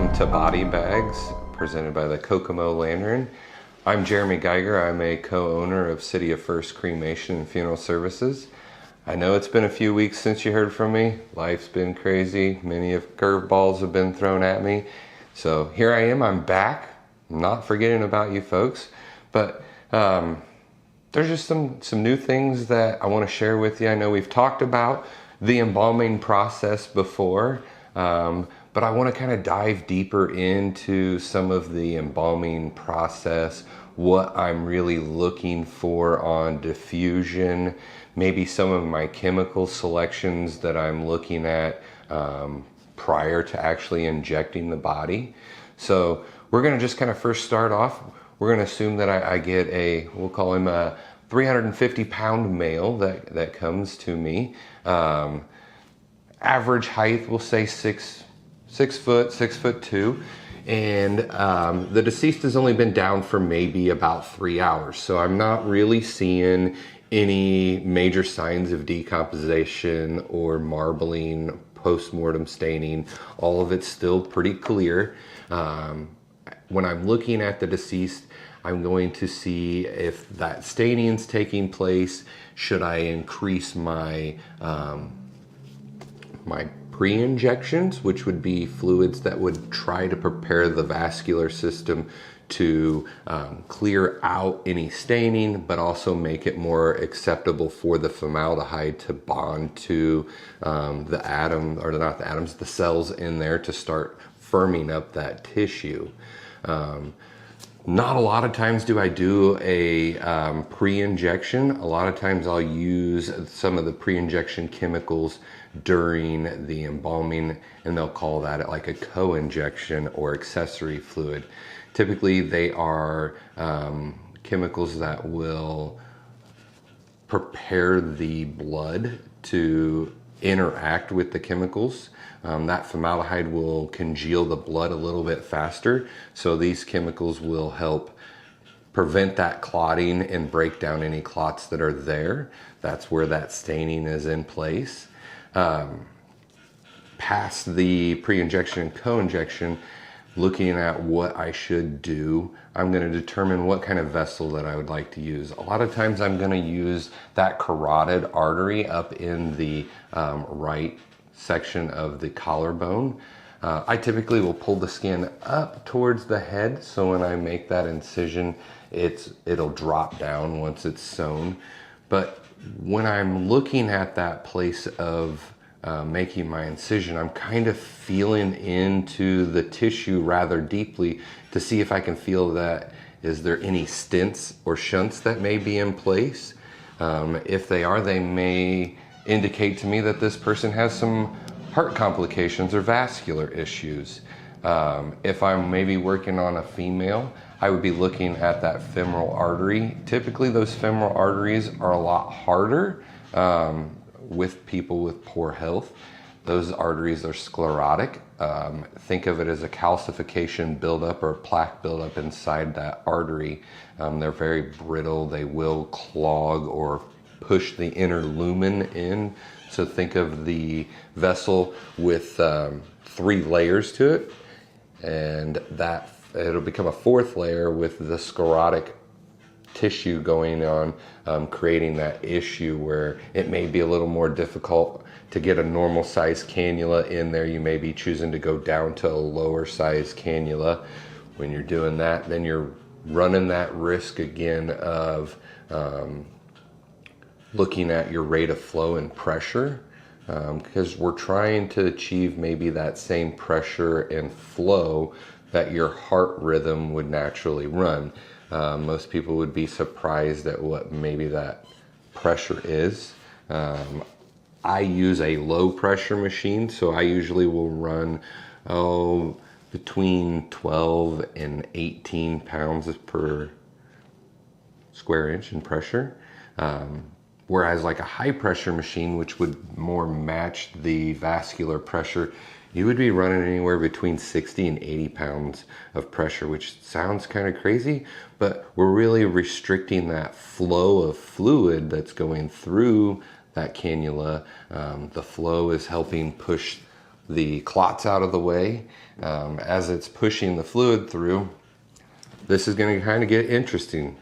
Welcome to Body Bags, presented by the Kokomo Lantern. I'm Jeremy Geiger. I'm a co-owner of City of First Cremation and Funeral Services. I know it's been a few weeks since you heard from me. Life's been crazy. Many of curveballs have been thrown at me. So here I am, I'm back. I'm not forgetting about you folks. But there's just some new things that I want to share with you. I know we've talked about the embalming process before, but I want to kind of dive deeper into some of the embalming process, what I'm really looking for on diffusion, maybe some of my chemical selections that I'm looking at prior to actually injecting the body. So we're going to just kind of first start off. We're going to assume that I get we'll call him a 350-pound male that comes to me. Average height, we'll say 6 foot, 6'2", and the deceased has only been down for maybe about 3 hours. So I'm not really seeing any major signs of decomposition or marbling, post-mortem staining. All of it's still pretty clear. When I'm looking at the deceased, I'm going to see if that staining is taking place. Should I increase my my pre-injections, which would be fluids that would try to prepare the vascular system to clear out any staining, but also make it more acceptable for the formaldehyde to bond to the atom, or not the atoms, the cells in there to start firming up that tissue. Not a lot of times do I do a pre-injection. A lot of times I'll use some of the pre-injection chemicals during the embalming, and they'll call that like a co-injection or accessory fluid. Typically they are chemicals that will prepare the blood to interact with the chemicals. That formaldehyde will congeal the blood a little bit faster, so these chemicals will help prevent that clotting and break down any clots that are there. That's where that staining is in place. Past the pre-injection and co-injection, looking at what I should do, I'm going to determine what kind of vessel that I would like to use. A lot of times I'm going to use that carotid artery up in the right section of the collarbone. I typically will pull the skin up towards the head, so when I make that incision, it'll drop down once it's sewn. But when I'm looking at that place of making my incision, I'm kind of feeling into the tissue rather deeply to see if I can feel that, is there any stents or shunts that may be in place? If they are, they may indicate to me that this person has some heart complications or vascular issues. If I'm maybe working on a female, I would be looking at that femoral artery. Typically those femoral arteries are a lot harder with people with poor health. Those arteries are sclerotic. Think of it as a calcification buildup or plaque buildup inside that artery. They're very brittle. They will clog or push the inner lumen in. So think of the vessel with 3 layers to it, and that it'll become a 4th layer with the sclerotic tissue going on, creating that issue where it may be a little more difficult to get a normal size cannula in there. You may be choosing to go down to a lower size cannula. When you're doing that, then you're running that risk again of looking at your rate of flow and pressure, because we're trying to achieve maybe that same pressure and flow that your heart rhythm would naturally run. Most people would be surprised at what maybe that pressure is. I use a low pressure machine, so I usually will run between 12 and 18 pounds per square inch in pressure. Whereas like a high pressure machine, which would more match the vascular pressure, you would be running anywhere between 60 and 80 pounds of pressure, which sounds kind of crazy, but we're really restricting that flow of fluid that's going through that cannula. The flow is helping push the clots out of the way. As it's pushing the fluid through, this is going to kind of get interesting.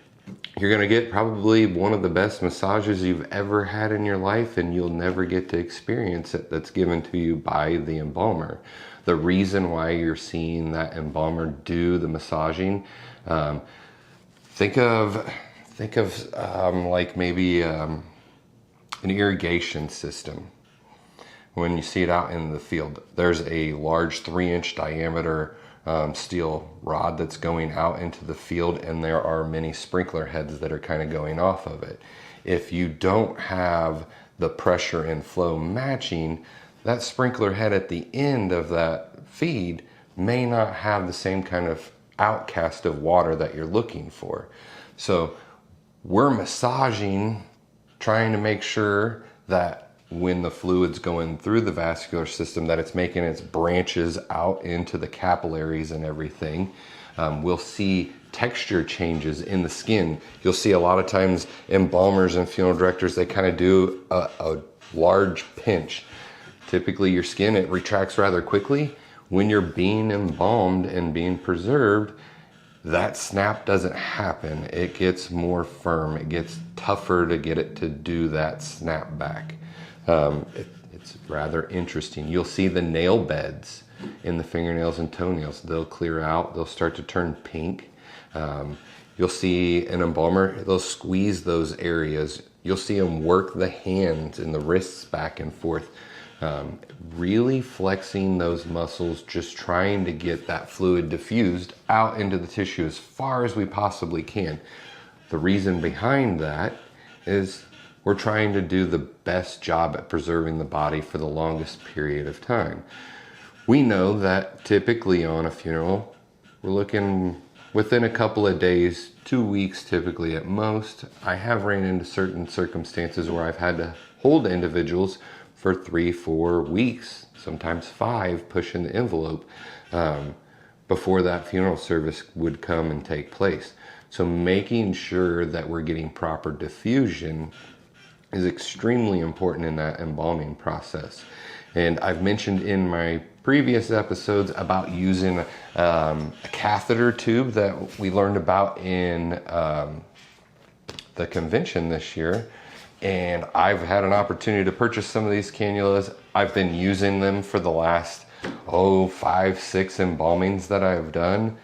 You're going to get probably one of the best massages you've ever had in your life, and you'll never get to experience it that's given to you by the embalmer. The reason why you're seeing that embalmer do the massaging, think of like maybe an irrigation system. When you see it out in the field, there's a large 3-inch diameter steel rod that's going out into the field, and there are many sprinkler heads that are kind of going off of it. If you don't have the pressure and flow matching, that sprinkler head at the end of that feed may not have the same kind of outcast of water that you're looking for. So we're massaging, trying to make sure that when the fluid's going through the vascular system, that it's making its branches out into the capillaries and everything. We'll see texture changes in the skin. You'll see a lot of times embalmers and funeral directors, they kind of do a large pinch. Typically your skin, it retracts rather quickly. When you're being embalmed and being preserved, that snap doesn't happen. It gets more firm. It gets tougher to get it to do that snap back. It's rather interesting. You'll see the nail beds in the fingernails and toenails. They'll clear out. They'll start to turn pink. You'll see an embalmer, they'll squeeze those areas. You'll see them work the hands and the wrists back and forth. Really flexing those muscles, just trying to get that fluid diffused out into the tissue as far as we possibly can. The reason behind that is we're trying to do the best job at preserving the body for the longest period of time. We know that typically on a funeral, we're looking within a couple of days, 2 weeks typically at most. I have ran into certain circumstances where I've had to hold individuals for 3-4 weeks, sometimes 5, pushing the envelope before that funeral service would come and take place. So making sure that we're getting proper diffusion is extremely important in that embalming process. And I've mentioned in my previous episodes about using a catheter tube that we learned about in the convention this year. And I've had an opportunity to purchase some of these cannulas. I've been using them for the last 5-6 embalmings that I've done.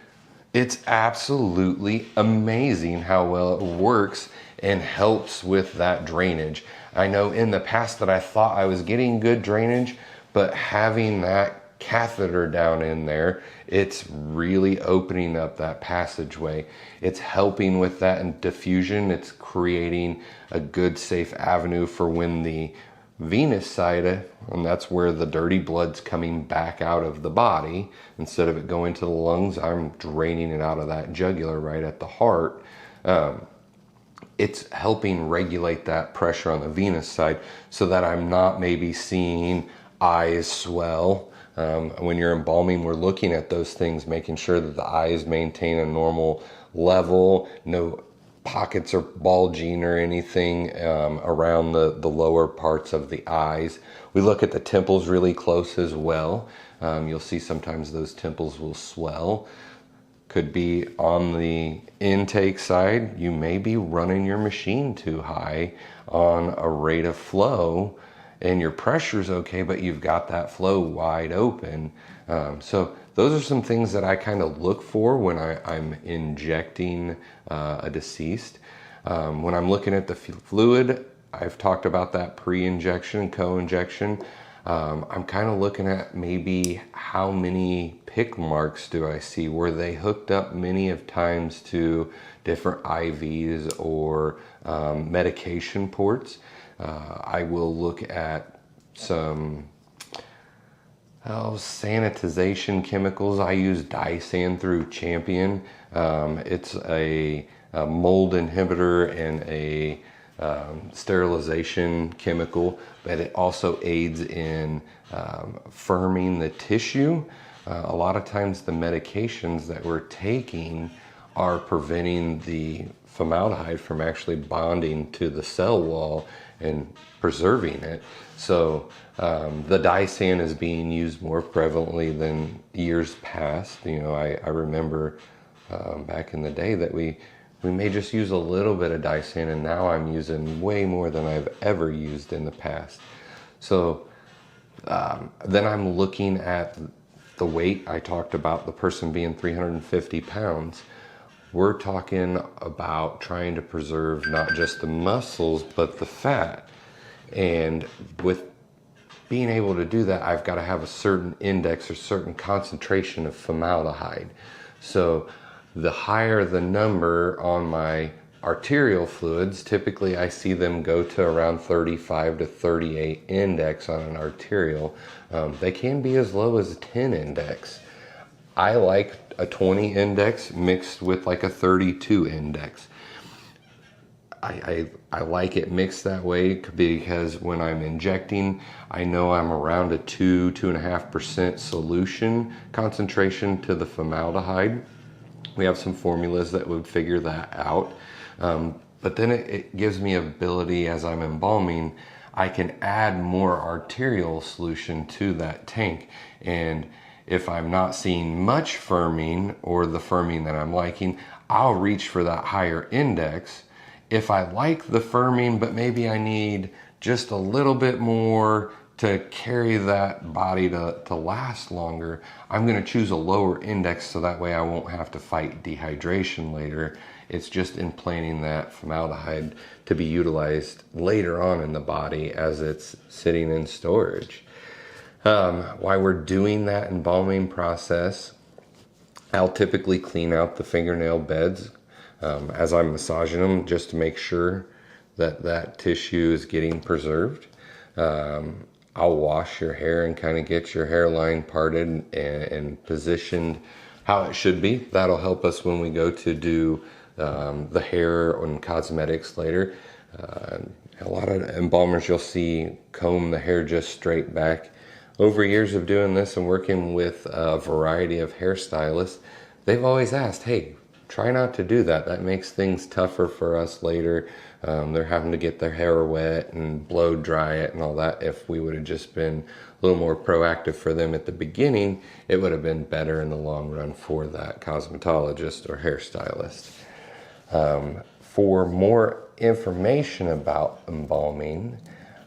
It's absolutely amazing how well it works and helps with that drainage. I know in the past that I thought I was getting good drainage, but having that catheter down in there, it's really opening up that passageway. It's helping with that diffusion. It's creating a good, safe avenue for when the venous side, and that's where the dirty blood's coming back out of the body. Instead of it going to the lungs, I'm draining it out of that jugular right at the heart. It's helping regulate that pressure on the venous side so that I'm not maybe seeing eyes swell. When you're embalming, we're looking at those things, making sure that the eyes maintain a normal level, no pockets are bulging or anything around the lower parts of the eyes. We look at the temples really close as well. You'll see sometimes those temples will swell. Could be on the intake side, you may be running your machine too high on a rate of flow and your pressure's okay, but you've got that flow wide open. So those are some things that I kind of look for when I'm injecting a deceased. When I'm looking at the fluid, I've talked about that pre-injection, co-injection. I'm kind of looking at maybe how many pick marks do I see? Were they hooked up many of times to different IVs or medication ports? I will look at some sanitization chemicals. I use Dysan through Champion. It's a mold inhibitor and a sterilization chemical, but it also aids in firming the tissue. A lot of times the medications that we're taking are preventing the formaldehyde from actually bonding to the cell wall and preserving it. So the dye sand is being used more prevalently than years past. You know, I remember back in the day that we may just use a little bit of dye sand, and now I'm using way more than I've ever used in the past. So then I'm looking at the weight. I talked about the person being 350 pounds. We're talking about trying to preserve not just the muscles, but the fat. And with being able to do that, I've got to have a certain index or certain concentration of formaldehyde. So the higher the number on my arterial fluids, typically I see them go to around 35 to 38 index on an arterial. They can be as low as a 10 index. I like a 20 index mixed with like a 32 index. I like it mixed that way because when I'm injecting, I know I'm around a 2.5% solution concentration to the formaldehyde. We have some formulas that would figure that out. But then it gives me ability as I'm embalming, I can add more arterial solution to that tank. And if I'm not seeing much firming or the firming that I'm liking, I'll reach for that higher index. If I like the firming, but maybe I need just a little bit more to carry that body to last longer, I'm going to choose a lower index so that way I won't have to fight dehydration later. It's just implanting that formaldehyde to be utilized later on in the body as it's sitting in storage. While we're doing that embalming process, I'll typically clean out the fingernail beds as I'm massaging them, just to make sure that that tissue is getting preserved. I'll wash your hair and kind of get your hairline parted and positioned how it should be. That'll help us when we go to do the hair and cosmetics later. A lot of embalmers you'll see comb the hair just straight back. Over years of doing this and working with a variety of hairstylists, they've always asked, hey, try not to do that. That makes things tougher for us later. They're having to get their hair wet and blow dry it and all that. If we would have just been a little more proactive for them at the beginning, it would have been better in the long run for that cosmetologist or hairstylist. For more information about embalming,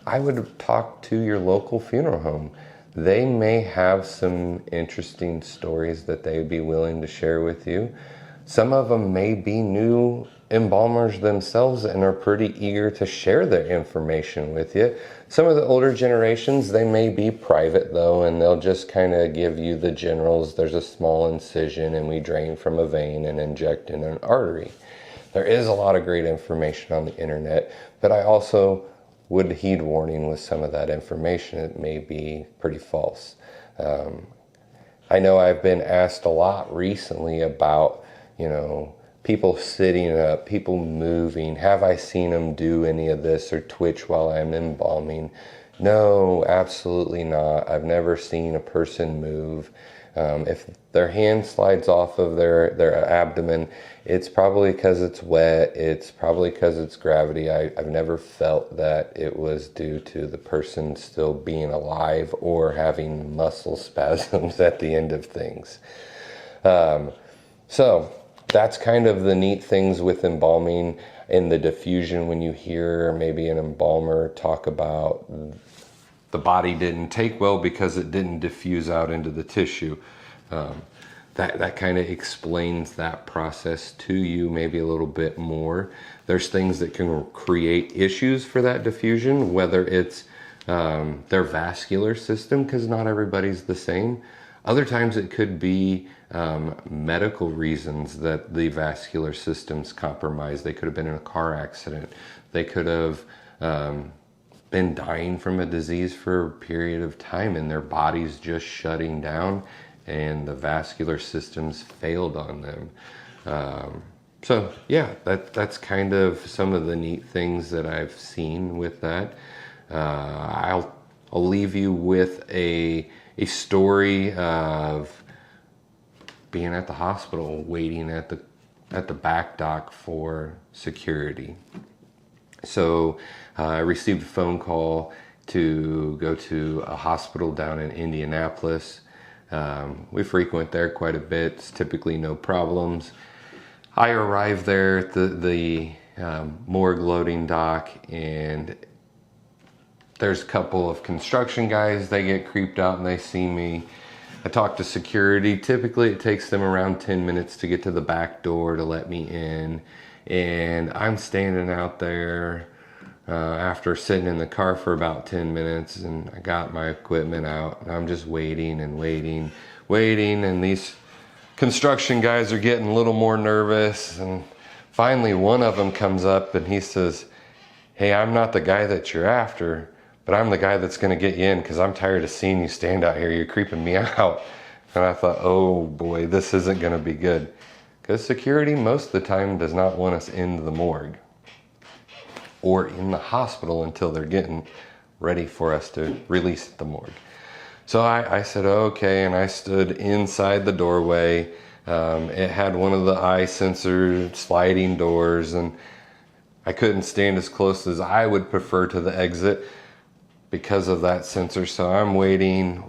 I would talk to your local funeral home. They may have some interesting stories that they'd be willing to share with you. Some of them may be new embalmers themselves and are pretty eager to share their information with you. Some of the older generations, they may be private though, and they'll just kind of give you the generals. There's a small incision and we drain from a vein and inject in an artery. There is a lot of great information on the internet, but I also would heed warning with some of that information. It may be pretty false. I know I've been asked a lot recently about, people sitting up, people moving. Have I seen them do any of this or twitch while I'm embalming? No, absolutely not. I've never seen a person move. If their hand slides off of their abdomen, it's probably because it's wet. It's probably because it's gravity. I've never felt that it was due to the person still being alive or having muscle spasms at the end of things. So that's kind of the neat things with embalming and the diffusion. When you hear maybe an embalmer talk about the body didn't take well because it didn't diffuse out into the tissue. That kind of explains that process to you maybe a little bit more. There's things that can create issues for that diffusion, whether it's their vascular system, because not everybody's the same. Other times it could be medical reasons that the vascular system's compromised. They could have been in a car accident. They could have been dying from a disease for a period of time and their body's just shutting down and the vascular systems failed on them. So yeah, that's kind of some of the neat things that I've seen with that. I'll leave you with a story of being at the hospital, waiting at the back dock for security. So I received a phone call to go to a hospital down in Indianapolis. We frequent there quite a bit. It's typically no problems. I arrived there at the morgue loading dock, and there's a couple of construction guys. They get creeped out and they see me. I talk to security. Typically it takes them around 10 minutes to get to the back door to let me in. And I'm standing out there after sitting in the car for about 10 minutes, and I got my equipment out, and I'm just waiting and waiting, and these construction guys are getting a little more nervous, and finally one of them comes up and he says, "Hey, I'm not the guy that you're after, but I'm the guy that's going to get you in, because I'm tired of seeing you stand out here. You're creeping me out." And I thought, oh boy, this isn't going to be good, because security most of the time does not want us in the morgue or in the hospital until they're getting ready for us to release the morgue. So I said, okay, and I stood inside the doorway. It had one of the eye sensor sliding doors, and I couldn't stand as close as I would prefer to the exit because of that sensor. So I'm waiting.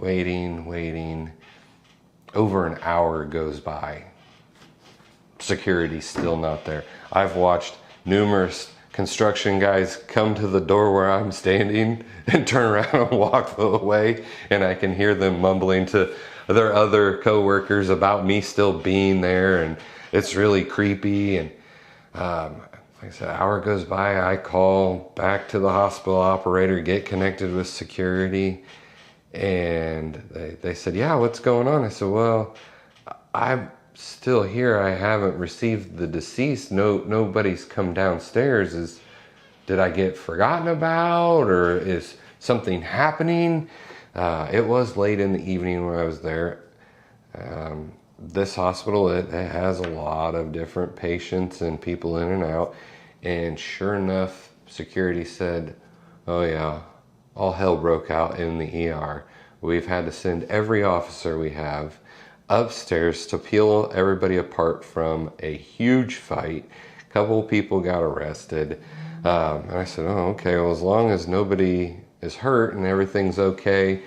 Over an hour goes by. Security's still not there. I've watched numerous construction guys come to the door where I'm standing and turn around and walk away, and I can hear them mumbling to their other co-workers about me still being there, and it's really creepy. And like I said, an hour goes by. I call back to the hospital operator, get connected with security, and they said, "Yeah, what's going on?" I said, "Well, I'm still here. I haven't received the deceased. Nobody's come downstairs. Did I get forgotten about, or is something happening?" It was late in the evening when I was there. This hospital, it has a lot of different patients and people in and out. And sure enough, security said, "Oh yeah, all hell broke out in the ER. We've had to send every officer we have upstairs to peel everybody apart from a huge fight. A couple of people got arrested." And I said, "Oh, okay, well, as long as nobody is hurt and everything's okay,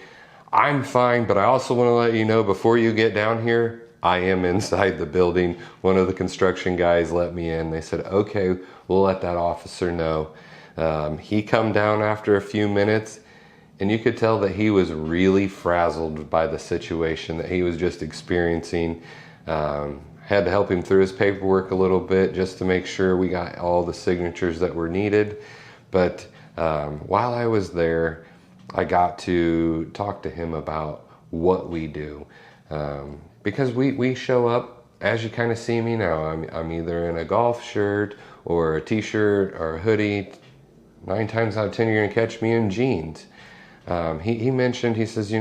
I'm fine. But I also want to let you know, before you get down here, I am inside the building." One of the construction guys let me in. They said, "Okay, we'll let that officer know." He come down after a few minutes, and you could tell that he was really frazzled by the situation that he was just experiencing. Had to help him through his paperwork a little bit just to make sure we got all the signatures that were needed. But while I was there, I got to talk to him about what we do. Because we show up, as you kind of see me now, I'm either in a golf shirt or a t-shirt or a hoodie. 9 times out of 10, you're gonna catch me in jeans. He mentioned, he says,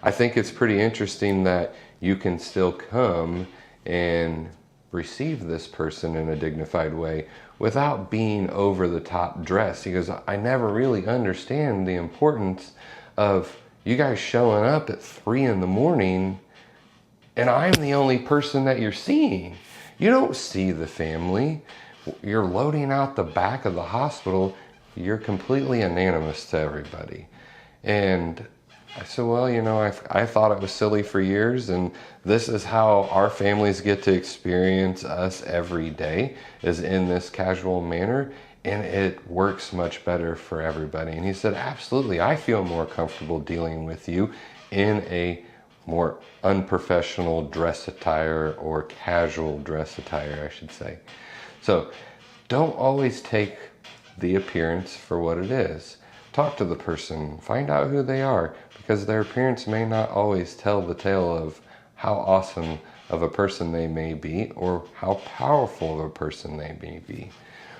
"I think it's pretty interesting that you can still come and receive this person in a dignified way without being over the top dressed." He goes, "I never really understand the importance of you guys showing up at 3 in the morning and I'm the only person that you're seeing. You don't see the family. You're loading out the back of the hospital. You're completely anonymous to everybody." And I said, "Well, I thought it was silly for years, and this is how our families get to experience us every day, is in this casual manner, and it works much better for everybody." And he said, "Absolutely, I feel more comfortable dealing with you in a more unprofessional dress attire, or casual dress attire, I should say." So don't always take the appearance for what it is. Talk to the person, find out who they are, because their appearance may not always tell the tale of how awesome of a person they may be, or how powerful of a person they may be.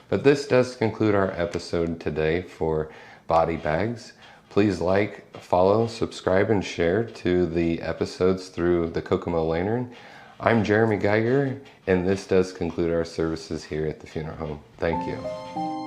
But this does conclude our episode today for Body Bags. Please like, follow, subscribe, and share to the episodes through the Kokomo Lantern. I'm Jeremy Geiger, and this does conclude our services here at the funeral home. Thank you.